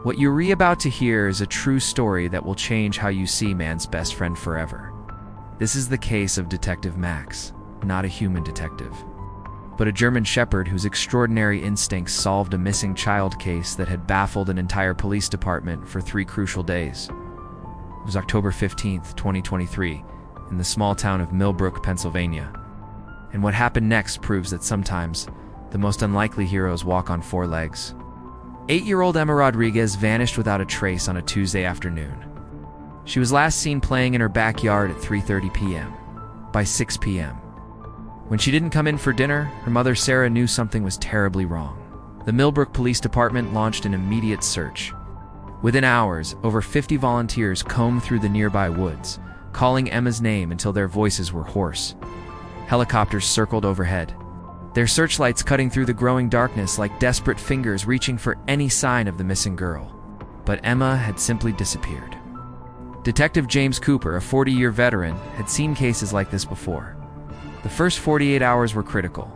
What you're about to hear is a true story that will change how you see man's best friend forever. This is the case of Detective Max, not a human detective, but a German Shepherd whose extraordinary instincts solved a missing child case that had baffled an entire police department for 3 crucial days. It was October 15th, 2023, in the small town of Millbrook, Pennsylvania. And what happened next proves that sometimes the most unlikely heroes walk on 4 legs. 8-year-old Emma Rodriguez vanished without a trace on a Tuesday afternoon. She was last seen playing in her backyard at 3:30 p.m. By 6 p.m., when she didn't come in for dinner, her mother Sarah knew something was terribly wrong. The Millbrook Police Department launched an immediate search. Within hours, over 50 volunteers combed through the nearby woods, calling Emma's name until their voices were hoarse. Helicopters circled overhead, their searchlights cutting through the growing darkness like desperate fingers reaching for any sign of the missing girl. But Emma had simply disappeared. Detective James Cooper, a 40-year veteran, had seen cases like this before. The first 48 hours were critical.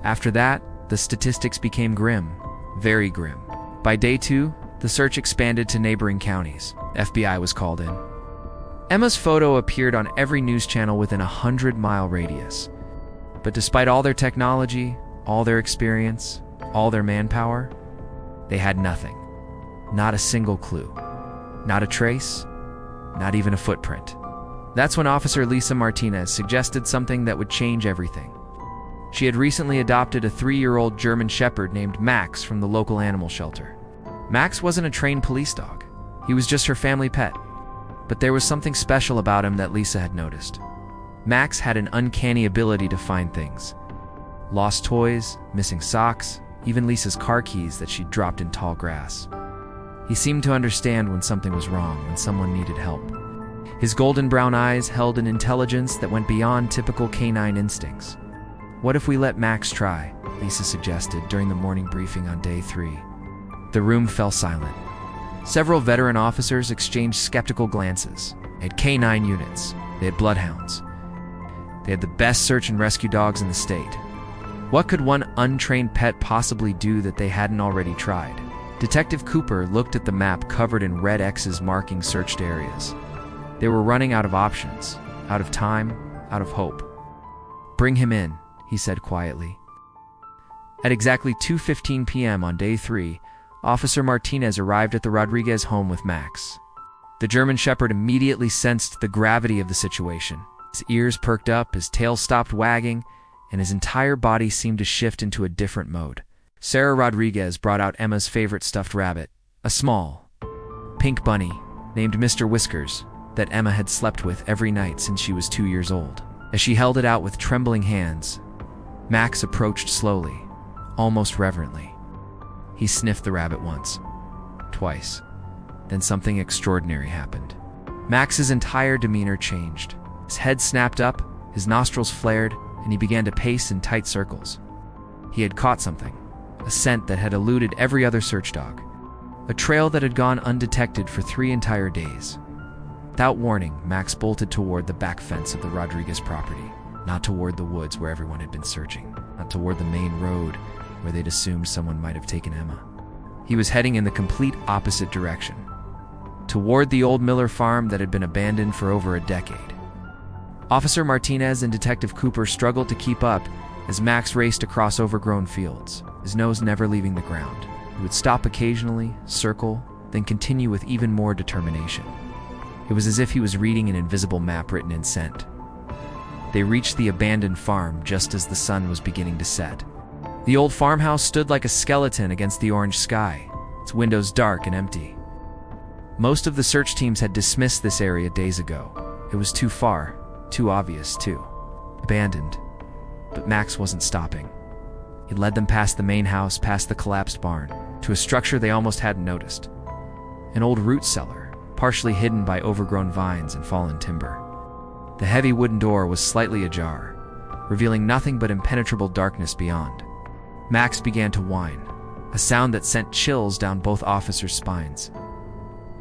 After that, the statistics became grim, very grim. By day 2, the search expanded to neighboring counties. FBI was called in. Emma's photo appeared on every news channel within a 100-mile radius. But despite all their technology, all their experience, all their manpower, they had nothing. Not a single clue. Not a trace. Not even a footprint. That's when Officer Lisa Martinez suggested something that would change everything. She had recently adopted a 3-year-old German Shepherd named Max from the local animal shelter. Max wasn't a trained police dog. He was just her family pet. But there was something special about him that Lisa had noticed. Max had an uncanny ability to find things. Lost toys, missing socks, even Lisa's car keys that she'd dropped in tall grass. He seemed to understand when something was wrong, when someone needed help. His golden brown eyes held an intelligence that went beyond typical canine instincts. "What if we let Max try?" Lisa suggested during the morning briefing on day 3. The room fell silent. Several veteran officers exchanged skeptical glances. They had canine units. They had bloodhounds. They had the best search and rescue dogs in the state. What could one untrained pet possibly do that they hadn't already tried? Detective Cooper looked at the map covered in red X's marking searched areas. They were running out of options, out of time, out of hope. "Bring him in," he said quietly. At exactly 2:15 p.m. on day 3, Officer Martinez arrived at the Rodriguez home with Max. The German Shepherd immediately sensed the gravity of the situation. His ears perked up, his tail stopped wagging, and his entire body seemed to shift into a different mode. Sarah Rodriguez brought out Emma's favorite stuffed rabbit, a small, pink bunny named Mr. Whiskers that Emma had slept with every night since she was 2 years old. As she held it out with trembling hands, Max approached slowly, almost reverently. He sniffed the rabbit once, twice. Then something extraordinary happened. Max's entire demeanor changed. His head snapped up, his nostrils flared, and he began to pace in tight circles. He had caught something, a scent that had eluded every other search dog, a trail that had gone undetected for 3 entire days. Without warning, Max bolted toward the back fence of the Rodriguez property, not toward the woods where everyone had been searching, not toward the main road where they'd assumed someone might have taken Emma. He was heading in the complete opposite direction, toward the old Miller farm that had been abandoned for over a decade. Officer Martinez and Detective Cooper struggled to keep up as Max raced across overgrown fields, his nose never leaving the ground. He would stop occasionally, circle, then continue with even more determination. It was as if he was reading an invisible map written in scent. They reached the abandoned farm just as the sun was beginning to set. The old farmhouse stood like a skeleton against the orange sky, its windows dark and empty. Most of the search teams had dismissed this area days ago. It was too far, too obvious, too abandoned. But Max wasn't stopping. He led them past the main house, past the collapsed barn, to a structure they almost hadn't noticed. An old root cellar, partially hidden by overgrown vines and fallen timber. The heavy wooden door was slightly ajar, revealing nothing but impenetrable darkness beyond. Max began to whine, a sound that sent chills down both officers' spines.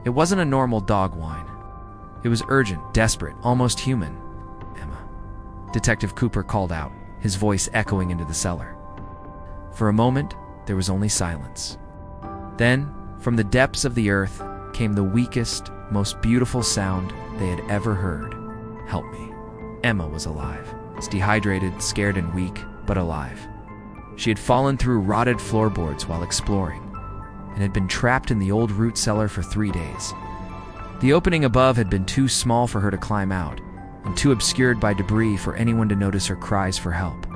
It wasn't a normal dog whine. It was urgent, desperate, almost human. "Emma," Detective Cooper called out, his voice echoing into the cellar. For a moment, there was only silence. Then, From the depths of the earth came the weakest, most beautiful sound they had ever heard. Help me. Emma was alive. Dehydrated, scared, and weak, but alive. She had fallen through rotted floorboards while exploring, and had been trapped in the old root cellar for 3 days. The opening above had been too small for her to climb out, and too obscured by debris for anyone to notice her cries for help.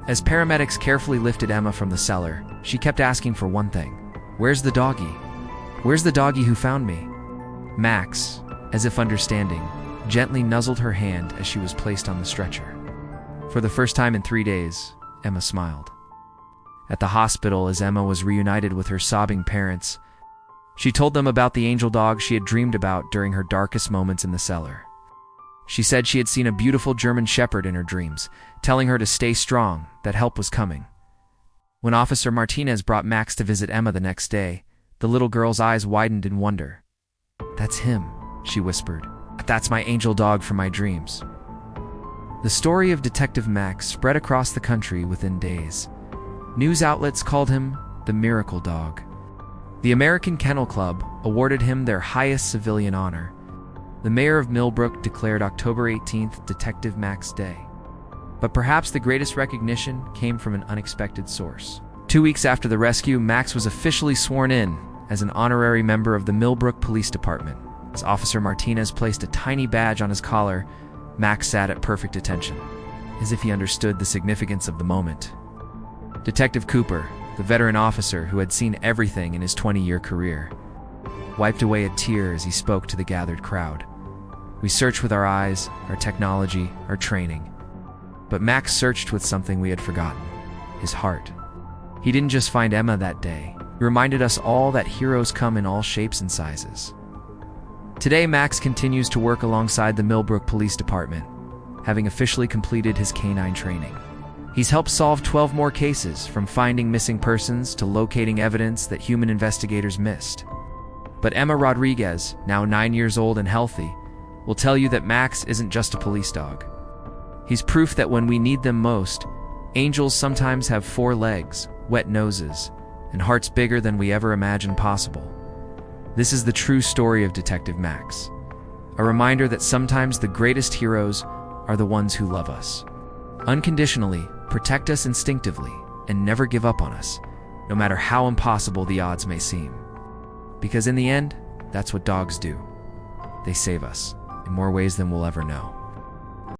As paramedics carefully lifted Emma from the cellar, she kept asking for one thing. "Where's the doggy? Where's the doggy who found me?" Max, as if understanding, gently nuzzled her hand as she was placed on the stretcher. For the first time in 3 days, Emma smiled. At the hospital, as Emma was reunited with her sobbing parents, she told them about the angel dog she had dreamed about during her darkest moments in the cellar. She said she had seen a beautiful German shepherd in her dreams, telling her to stay strong, that help was coming. When Officer Martinez brought Max to visit Emma the next day, the little girl's eyes widened in wonder. "That's him," she whispered. "That's my angel dog from my dreams." The story of Detective Max spread across the country within days. News outlets called him the Miracle Dog. The American Kennel Club awarded him their highest civilian honor. The mayor of Millbrook declared October 18th Detective Max Day. But perhaps the greatest recognition came from an unexpected source. 2 weeks after the rescue, Max was officially sworn in as an honorary member of the Millbrook Police Department. As Officer Martinez placed a tiny badge on his collar, Max sat at perfect attention, as if he understood the significance of the moment. Detective Cooper, the veteran officer who had seen everything in his 20-year career, wiped away a tear as he spoke to the gathered crowd. We searched with our eyes, our technology, our training. But Max searched with something we had forgotten: his heart. He didn't just find Emma that day. He reminded us all that heroes come in all shapes and sizes. Today, Max continues to work alongside the Millbrook Police Department, having officially completed his canine training. He's helped solve 12 more cases, from finding missing persons to locating evidence that human investigators missed. But Emma Rodriguez, now 9 years old and healthy, will tell you that Max isn't just a police dog. He's proof that when we need them most, angels sometimes have 4 legs, wet noses, and hearts bigger than we ever imagined possible. This is the true story of Detective Max, a reminder that sometimes the greatest heroes are the ones who love us unconditionally, protect us instinctively, and never give up on us, no matter how impossible the odds may seem. Because in the end, that's what dogs do. They save us in more ways than we'll ever know.